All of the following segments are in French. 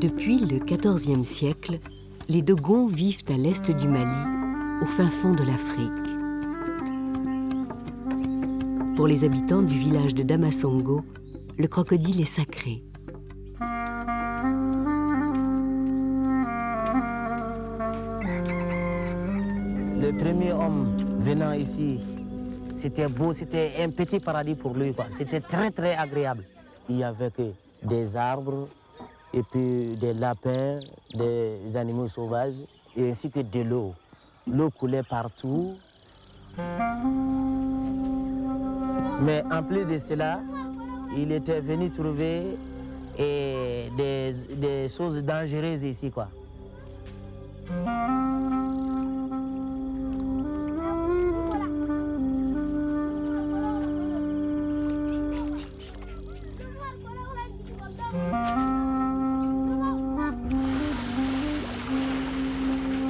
Depuis le XIVe siècle, les Dogons vivent à l'est du Mali, au fin fond de l'Afrique. Pour les habitants du village de Damasongo, le crocodile est sacré. Le premier homme venant ici, c'était beau, c'était un petit paradis pour lui, quoi. C'était très agréable. Il n'y avait que des arbres, et puis des lapins, des animaux sauvages, et ainsi que de l'eau. L'eau coulait partout. Mais en plus de cela, il était venu trouver des choses dangereuses ici, quoi.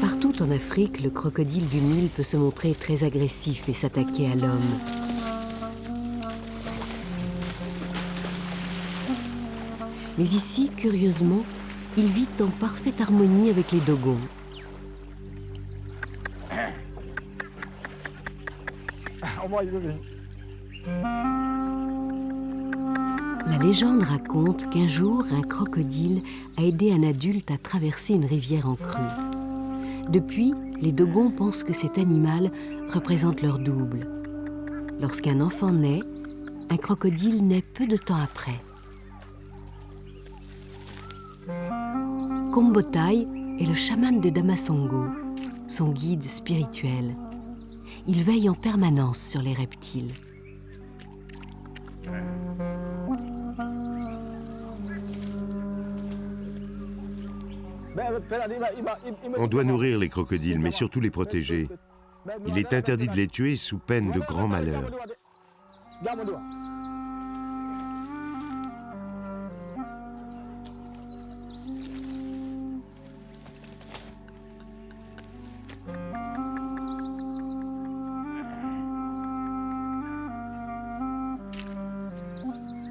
Partout en Afrique, le crocodile du Nil peut se montrer très agressif et s'attaquer à l'homme. Mais ici, curieusement, il vit en parfaite harmonie avec les Dogons. La légende raconte qu'un jour, un crocodile a aidé un adulte à traverser une rivière en crue. Depuis, les Dogons pensent que cet animal représente leur double. Lorsqu'un enfant naît, un crocodile naît peu de temps après. Kombotai est le chaman de Damasongo, son guide spirituel. Il veille en permanence sur les reptiles. On doit nourrir les crocodiles, mais surtout les protéger. Il est interdit de les tuer sous peine de grands malheurs.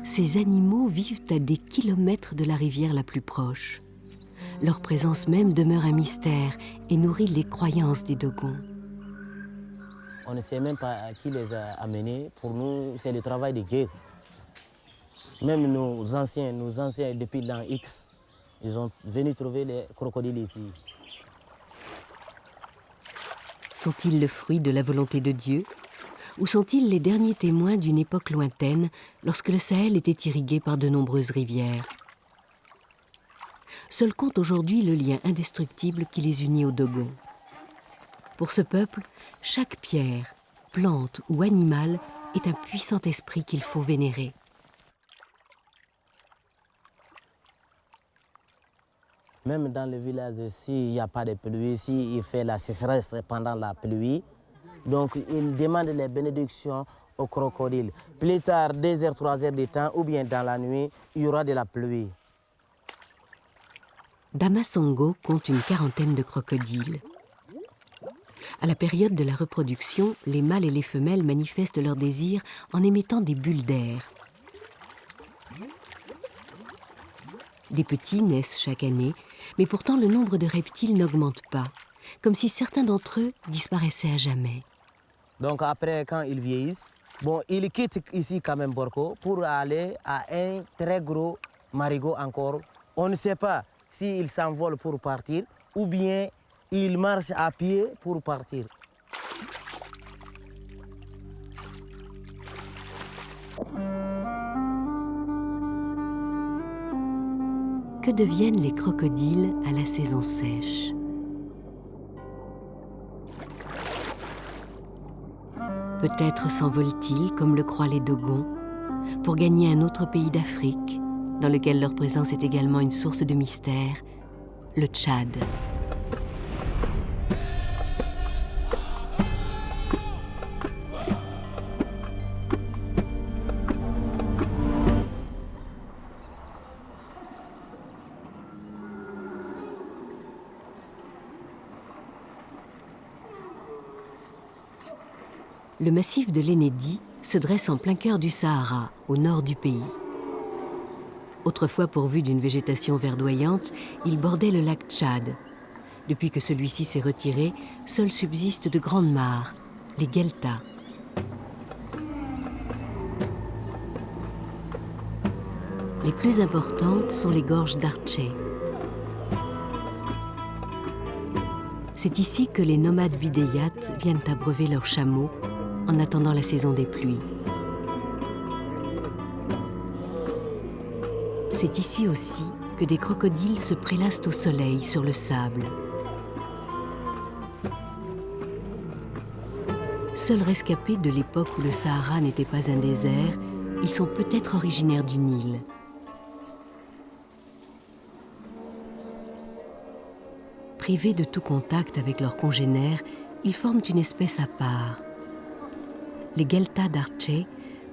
Ces animaux vivent à des kilomètres de la rivière la plus proche. Leur présence même demeure un mystère et nourrit les croyances des Dogons. On ne sait même pas qui les a amenés. Pour nous, c'est le travail de Dieu. Même nos anciens depuis l'an X, ils ont venu trouver les crocodiles ici. Sont-ils le fruit de la volonté de Dieu? Ou sont-ils les derniers témoins d'une époque lointaine, lorsque le Sahel était irrigué par de nombreuses rivières? Seul compte aujourd'hui le lien indestructible qui les unit aux Dogons. Pour ce peuple, chaque pierre, plante ou animal est un puissant esprit qu'il faut vénérer. Même dans le village, s'il n'y a pas de pluie, s'il fait la sécheresse pendant la pluie, donc il demande les bénédictions aux crocodiles. Plus tard, 2 heures, 3 heures de temps, ou bien dans la nuit, il y aura de la pluie. Damasongo compte une quarantaine de crocodiles. À la période de la reproduction, les mâles et les femelles manifestent leur désir en émettant des bulles d'air. Des petits naissent chaque année, mais pourtant le nombre de reptiles n'augmente pas, comme si certains d'entre eux disparaissaient à jamais. Donc après, quand ils vieillissent, bon, ils quittent ici quand même Borco pour aller à un très gros marigot encore. On ne sait pas s'ils s'envolent pour partir ou bien ils marchent à pied pour partir. Que deviennent les crocodiles à la saison sèche? Peut-être s'envolent-ils, comme le croient les Dogons, pour gagner un autre pays d'Afrique, dans lequel leur présence est également une source de mystère, le Tchad. Le massif de l'Enedi se dresse en plein cœur du Sahara, au nord du pays. Autrefois pourvu d'une végétation verdoyante, il bordait le lac Tchad. Depuis que celui-ci s'est retiré, seules subsistent de grandes mares, les gueltas. Les plus importantes sont les gorges d'Arche. C'est ici que les nomades bidéiates viennent abreuver leurs chameaux en attendant la saison des pluies. C'est ici aussi que des crocodiles se prélassent au soleil sur le sable. Seuls rescapés de l'époque où le Sahara n'était pas un désert, ils sont peut-être originaires du Nil. Privés de tout contact avec leurs congénères, ils forment une espèce à part. Les gueltas d'Arche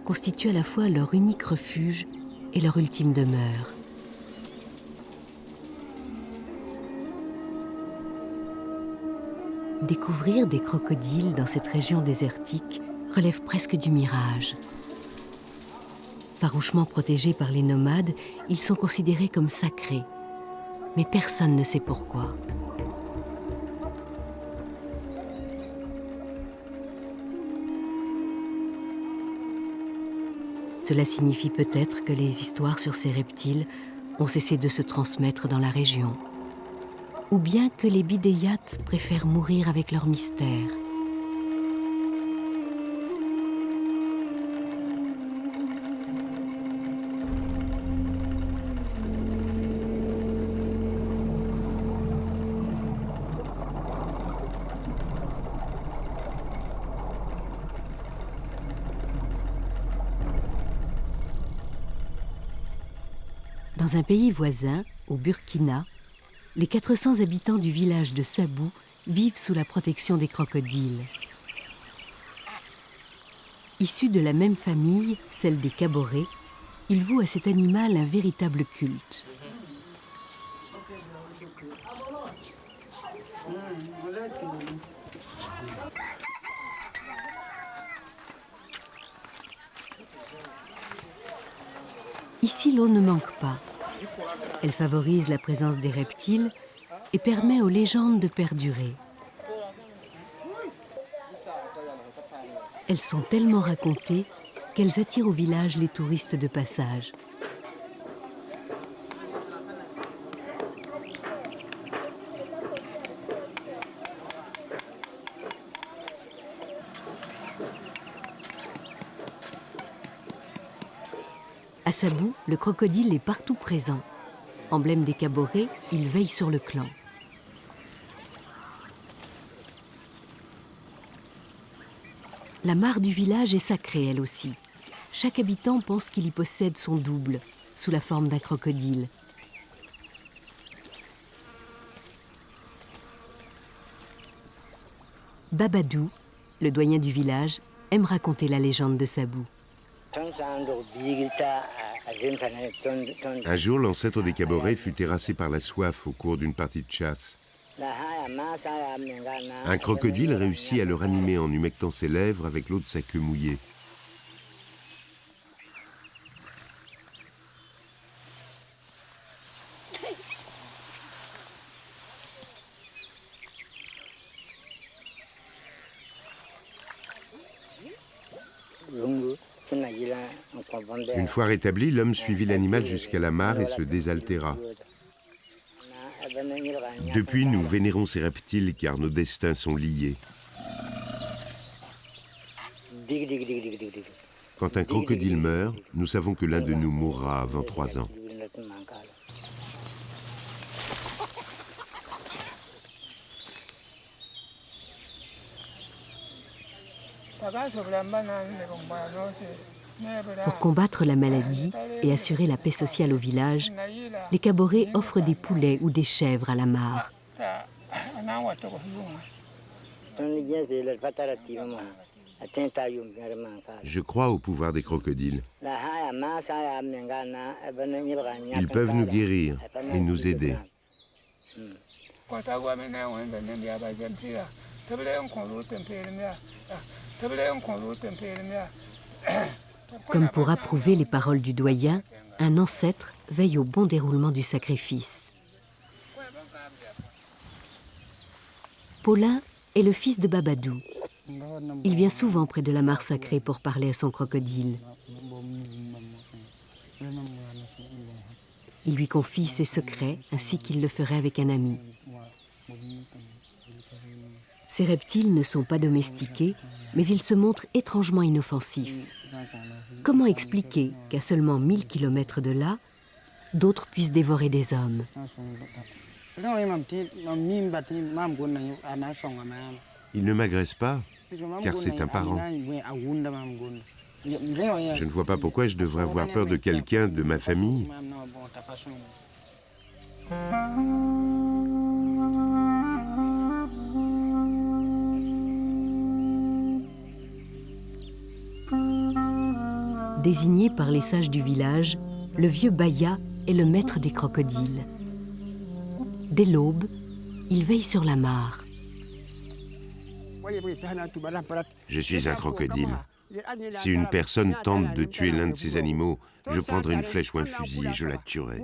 constituent à la fois leur unique refuge et leur ultime demeure. Découvrir des crocodiles dans cette région désertique relève presque du mirage. Farouchement protégés par les nomades, ils sont considérés comme sacrés. Mais personne ne sait pourquoi. Cela signifie peut-être que les histoires sur ces reptiles ont cessé de se transmettre dans la région. Ou bien que les bidéiates préfèrent mourir avec leur mystère. Dans un pays voisin, au Burkina, les 400 habitants du village de Sabou vivent sous la protection des crocodiles. Issus de la même famille, celle des Kaboré, ils vouent à cet animal un véritable culte. Ici, l'eau ne manque pas. Elle favorise la présence des reptiles et permet aux légendes de perdurer. Elles sont tellement racontées qu'elles attirent au village les touristes de passage. À Sabou, le crocodile est partout présent. Emblème des Kaboré, il veille sur le clan. La mare du village est sacrée, elle aussi. Chaque habitant pense qu'il y possède son double, sous la forme d'un crocodile. Babadou, le doyen du village, aime raconter la légende de Sabou. Un jour, l'ancêtre des Kaboré fut terrassé par la soif au cours d'une partie de chasse. Un crocodile réussit à le ranimer en humectant ses lèvres avec l'eau de sa queue mouillée. Une fois rétabli, l'homme suivit l'animal jusqu'à la mare et se désaltéra. Depuis, nous vénérons ces reptiles car nos destins sont liés. Quand un crocodile meurt, nous savons que l'un de nous mourra avant 3 ans. Pour combattre la maladie et assurer la paix sociale au village, les Kaboré offrent des poulets ou des chèvres à la mare. Je crois au pouvoir des crocodiles. Ils peuvent nous guérir et nous aider. Comme pour approuver les paroles du doyen, un ancêtre veille au bon déroulement du sacrifice. Paulin est le fils de Babadou. Il vient souvent près de la mare sacrée pour parler à son crocodile. Il lui confie ses secrets, ainsi qu'il le ferait avec un ami. Ces reptiles ne sont pas domestiqués, mais ils se montrent étrangement inoffensifs. Comment expliquer qu'à seulement 1000 km de là, d'autres puissent dévorer des hommes? Il ne m'agresse pas, car c'est un parent. Je ne vois pas pourquoi je devrais avoir peur de quelqu'un de ma famille. Désigné par les sages du village, le vieux Baya est le maître des crocodiles. Dès l'aube, il veille sur la mare. Je suis un crocodile. Si une personne tente de tuer l'un de ces animaux, je prendrai une flèche ou un fusil et je la tuerai.